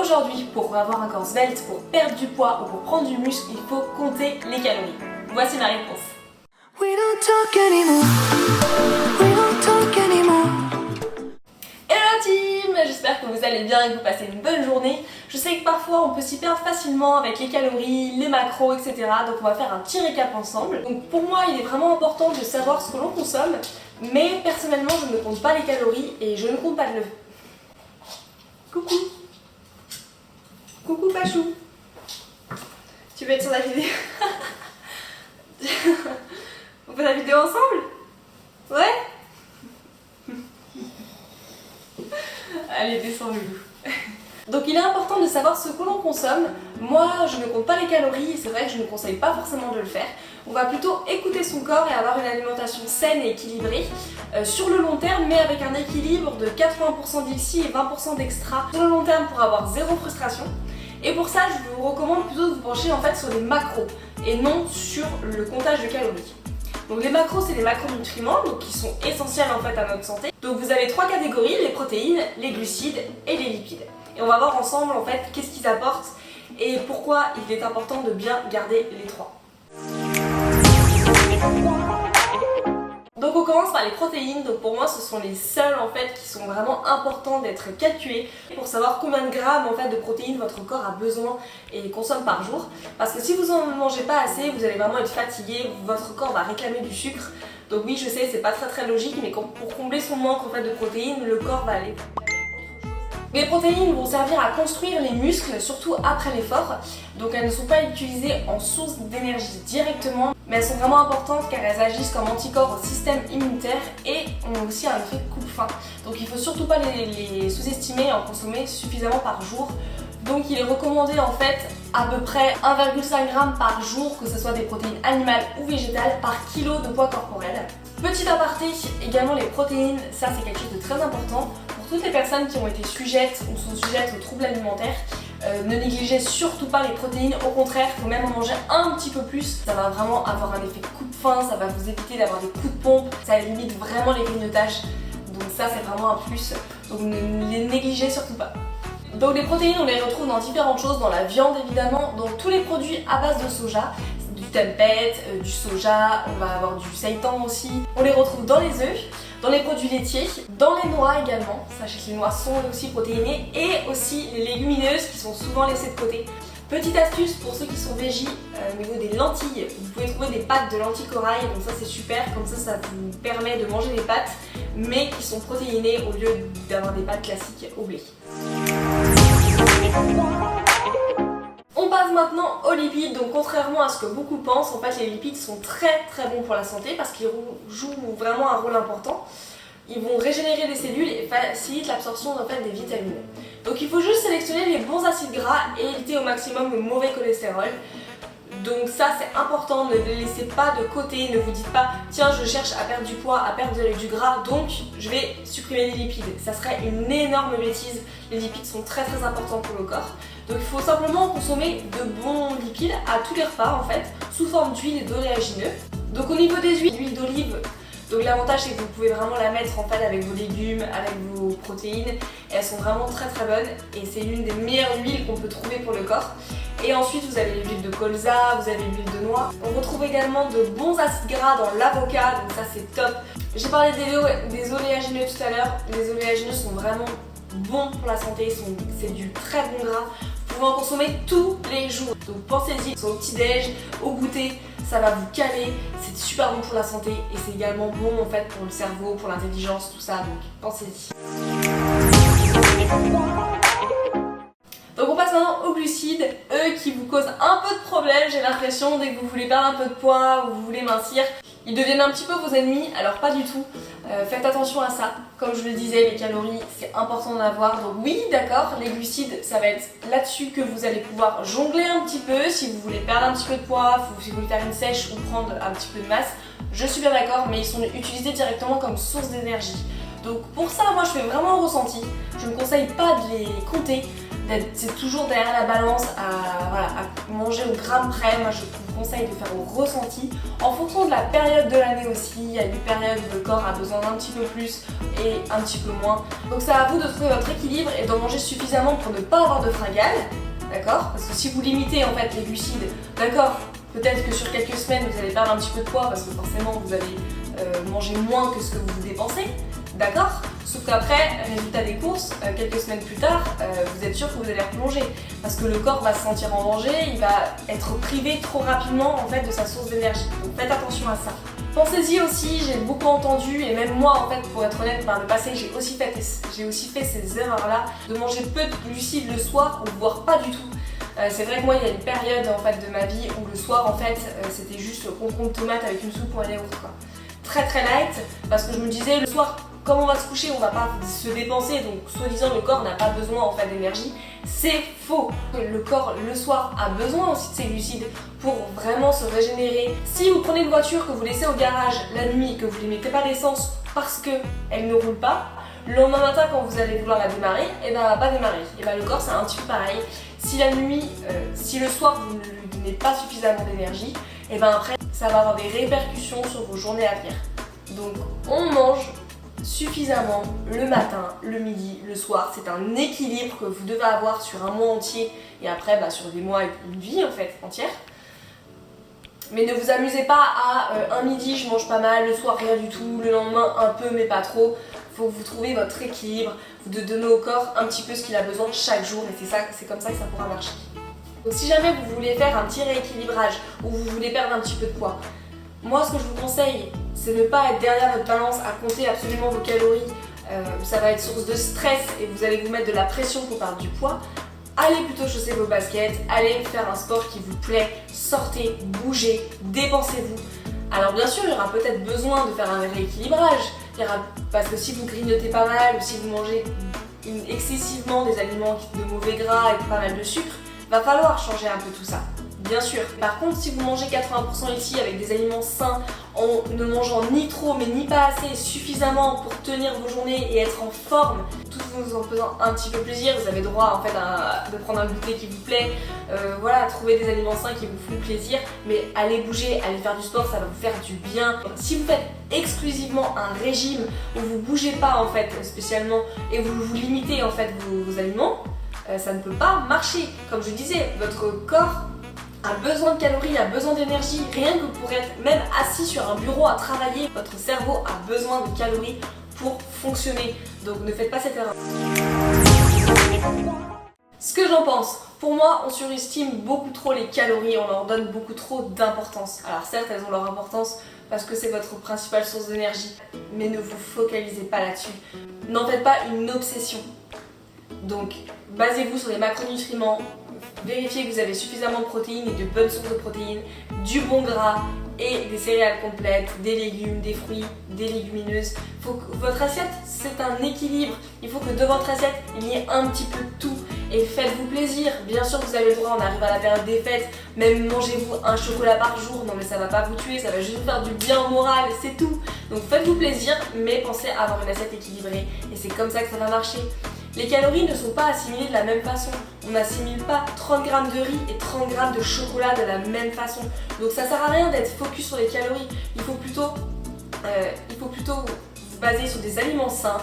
aujourd'hui, pour avoir un corps svelte, pour perdre du poids ou pour prendre du muscle, il faut compter les calories. Voici ma réponse. We don't talk anymore. We don't talk anymore. Hello team, j'espère que vous allez bien et que vous passez une bonne journée. Je sais que parfois on peut s'y perdre facilement avec les calories, les macros, etc. Donc on va faire un petit récap ensemble. Donc pour moi il est vraiment important de savoir ce que l'on consomme, mais personnellement je ne compte pas les calories et je ne compte pas le... Coucou. Coucou Pachou. Tu veux être sur la vidéo? On fait la vidéo ensemble? Ouais? Allez, descends le loup. Donc il est important de savoir ce que l'on consomme. Moi, je ne compte pas les calories et c'est vrai que je ne conseille pas forcément de le faire. On va plutôt écouter son corps et avoir une alimentation saine et équilibrée sur le long terme, mais avec un équilibre de 80% d'ICSI et 20% d'extra sur le long terme pour avoir zéro frustration. Et pour ça, je vous recommande plutôt de vous pencher en fait sur les macros et non sur le comptage de calories. Donc les macros, c'est les macronutriments donc qui sont essentiels en fait à notre santé. Donc vous avez trois catégories, les protéines, les glucides et les lipides. Et on va voir ensemble en fait qu'est-ce qu'ils apportent et pourquoi il est important de bien garder les trois. Donc on commence par les protéines, donc pour moi ce sont les seuls en fait qui sont vraiment importants d'être calculés pour savoir combien de grammes en fait de protéines votre corps a besoin et consomme par jour. Parce que si vous en mangez pas assez, vous allez vraiment être fatigué, votre corps va réclamer du sucre. Donc oui je sais c'est pas très logique, mais pour combler son manque en fait de protéines, le corps va aller... Les protéines vont servir à construire les muscles, surtout après l'effort. Donc elles ne sont pas utilisées en source d'énergie directement, mais elles sont vraiment importantes car elles agissent comme anticorps au système immunitaire et ont aussi un effet de coupe-faim. Donc il ne faut surtout pas les sous-estimer et en consommer suffisamment par jour. Donc il est recommandé en fait à peu près 1,5 g par jour, que ce soit des protéines animales ou végétales, par kilo de poids corporel. Petit aparté, également les protéines, ça c'est quelque chose de très important. Pour toutes les personnes qui ont été sujettes ou sont sujettes aux troubles alimentaires, ne négligez surtout pas les protéines, au contraire, il faut même en manger un petit peu plus. Ça va vraiment avoir un effet coupe-faim, ça va vous éviter d'avoir des coups de pompe, ça limite vraiment les grignotages. Donc ça c'est vraiment un plus, donc ne les négligez surtout pas. Donc les protéines on les retrouve dans différentes choses, dans la viande évidemment, dans tous les produits à base de soja, du tempeh, du soja, on va avoir du seitan aussi. On les retrouve dans les œufs, dans les produits laitiers, dans les noix également. Sachez que les noix sont aussi protéinées et aussi les légumineuses qui sont souvent laissées de côté. Petite astuce pour ceux qui sont végis, au niveau des lentilles, vous pouvez trouver des pâtes de lentilles corail, donc ça c'est super, comme ça vous permet de manger des pâtes mais qui sont protéinées au lieu d'avoir des pâtes classiques au blé. On passe maintenant aux lipides, donc contrairement à ce que beaucoup pensent, en fait les lipides sont très bons pour la santé parce qu'ils jouent vraiment un rôle important. Ils vont régénérer les cellules et facilitent l'absorption en fait, des vitamines. Donc il faut juste sélectionner les bons acides gras et éviter au maximum le mauvais cholestérol. Donc ça c'est important, ne les laissez pas de côté, ne vous dites pas tiens je cherche à perdre du poids, à perdre du gras donc je vais supprimer les lipides. Ça serait une énorme bêtise, les lipides sont très importants pour le corps. Donc il faut simplement consommer de bons lipides à tous les repas en fait, sous forme d'huile et d'oléagineux. Donc au niveau des huiles, l'huile d'olive, donc l'avantage c'est que vous pouvez vraiment la mettre en fait avec vos légumes, avec vos protéines. Et elles sont vraiment très bonnes et c'est l'une des meilleures huiles qu'on peut trouver pour le corps. Et ensuite vous avez l'huile de colza, vous avez l'huile de noix. On retrouve également de bons acides gras dans l'avocat, donc ça c'est top. J'ai parlé des oléagineux tout à l'heure. Les oléagineux sont vraiment bons pour la santé, c'est du très bon gras. Vous pouvez en consommer tous les jours. Donc pensez-y, au petit-déj, au goûter, ça va vous caler, c'est super bon pour la santé et c'est également bon en fait pour le cerveau, pour l'intelligence, tout ça, donc pensez-y. Donc on passe maintenant aux glucides, eux qui vous causent un peu de problème, j'ai l'impression, dès que vous voulez perdre un peu de poids ou vous voulez mincir, ils deviennent un petit peu vos ennemis, alors pas du tout. Faites attention à ça, comme je le disais, les calories c'est important d'en avoir, donc oui d'accord, les glucides ça va être là-dessus que vous allez pouvoir jongler un petit peu si vous voulez perdre un petit peu de poids, si vous voulez faire une sèche ou prendre un petit peu de masse, je suis bien d'accord, mais ils sont utilisés directement comme source d'énergie. Donc pour ça moi je fais vraiment un ressenti, je ne conseille pas de les compter, c'est toujours derrière la balance à manger au gramme près. Moi je vous conseille de faire au ressenti en fonction de la période de l'année aussi. Il y a des périodes où le corps a besoin d'un petit peu plus et un petit peu moins. Donc c'est à vous de trouver votre équilibre et d'en manger suffisamment pour ne pas avoir de fringales, d'accord? Parce que si vous limitez en fait les glucides, d'accord, peut-être que sur quelques semaines vous allez perdre un petit peu de poids parce que forcément vous allez manger moins que ce que vous dépensez, d'accord? Sauf qu'après, résultat des courses, quelques semaines plus tard, vous êtes sûr que vous allez replonger parce que le corps va se sentir en danger, il va être privé trop rapidement en fait de sa source d'énergie. Donc faites attention à ça. Pensez-y aussi, j'ai beaucoup entendu et même moi en fait pour être honnête par le passé j'ai aussi fait ces erreurs-là de manger peu de glucides le soir ou voire pas du tout. C'est vrai que moi il y a une période en fait de ma vie où le soir en fait c'était juste concombre tomate avec une soupe ou un yaourt quoi. Très light parce que je me disais le soir comme on va se coucher on va pas se dépenser donc soi-disant le corps n'a pas besoin en fait d'énergie. C'est faux. Le corps le soir a besoin aussi de ces glucides pour vraiment se régénérer. Si vous prenez une voiture que vous laissez au garage la nuit, que vous ne mettez pas d'essence parce qu'elle ne roule pas, le lendemain matin quand vous allez vouloir la démarrer, et ben elle va pas démarrer. Et ben le corps c'est un petit peu pareil. Si la nuit, si le soir vous ne lui donnez pas suffisamment d'énergie, et ben après ça va avoir des répercussions sur vos journées à venir. Donc on mange suffisamment le matin, le midi, le soir. C'est un équilibre que vous devez avoir sur un mois entier et après sur des mois et une vie en fait entière. Mais ne vous amusez pas à un midi je mange pas mal, le soir rien du tout, le lendemain un peu mais pas trop. Faut que vous trouviez votre équilibre, de donner au corps un petit peu ce qu'il a besoin chaque jour et c'est comme ça que ça pourra marcher. Donc si jamais vous voulez faire un petit rééquilibrage ou vous voulez perdre un petit peu de poids, moi ce que je vous conseille c'est ne pas être derrière votre balance à compter absolument vos calories, ça va être source de stress et vous allez vous mettre de la pression pour perdre du poids. Allez plutôt chausser vos baskets, allez faire un sport qui vous plaît, sortez, bougez, dépensez-vous. Alors bien sûr il y aura peut-être besoin de faire un rééquilibrage, parce que si vous grignotez pas mal ou si vous mangez excessivement des aliments de mauvais gras et pas mal de sucre, va falloir changer un peu tout ça. Bien sûr. Par contre, si vous mangez 80% ici avec des aliments sains, en ne mangeant ni trop mais ni pas assez, suffisamment pour tenir vos journées et être en forme, tout en faisant un petit peu plaisir, vous avez droit en fait de prendre un goûter qui vous plaît, trouver des aliments sains qui vous font plaisir, mais allez bouger, allez faire du sport, ça va vous faire du bien. Si vous faites exclusivement un régime où vous bougez pas en fait spécialement et vous vous limitez en fait vos aliments, ça ne peut pas marcher. Comme je disais, votre corps a besoin de calories, a besoin d'énergie, rien que pour être même assis sur un bureau à travailler, votre cerveau a besoin de calories pour fonctionner. Donc ne faites pas cette erreur. Ce que j'en pense, pour moi on surestime beaucoup trop les calories, on leur donne beaucoup trop d'importance. Alors certes elles ont leur importance parce que c'est votre principale source d'énergie, mais ne vous focalisez pas là-dessus. N'en faites pas une obsession. Donc basez-vous sur les macronutriments, vérifiez que vous avez suffisamment de protéines et de bonnes sources de protéines, du bon gras et des céréales complètes, des légumes, des fruits, des légumineuses. Faut que votre assiette, c'est un équilibre. Il faut que de votre assiette, il y ait un petit peu de tout. Et faites-vous plaisir. Bien sûr, vous avez le droit, on arrive à la période des fêtes, même mangez-vous un chocolat par jour. Non mais ça va pas vous tuer, ça va juste vous faire du bien au moral, c'est tout. Donc faites-vous plaisir, mais pensez à avoir une assiette équilibrée. Et c'est comme ça que ça va marcher. Les calories ne sont pas assimilées de la même façon. On n'assimile pas 30 g de riz et 30 g de chocolat de la même façon. Donc ça sert à rien d'être focus sur les calories. Il faut plutôt vous baser sur des aliments sains,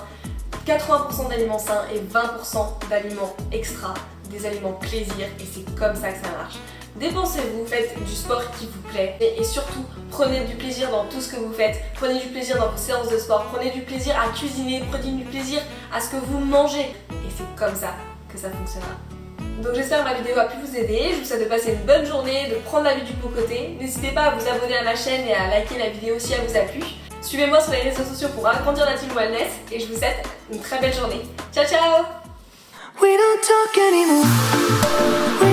80% d'aliments sains et 20% d'aliments extra, des aliments plaisir, et c'est comme ça que ça marche. Dépensez-vous, faites du sport qui vous plaît et surtout prenez du plaisir dans tout ce que vous faites. Prenez du plaisir dans vos séances de sport, prenez du plaisir à cuisiner, prenez du plaisir à ce que vous mangez et c'est comme ça que ça fonctionnera. Donc j'espère que ma vidéo a pu vous aider, je vous souhaite de passer une bonne journée, de prendre la vie du bon côté. N'hésitez pas à vous abonner à ma chaîne et à liker la vidéo si elle vous a plu. Suivez-moi sur les réseaux sociaux pour agrandir la team wellness et je vous souhaite une très belle journée. Ciao ciao! We don't talk anymore.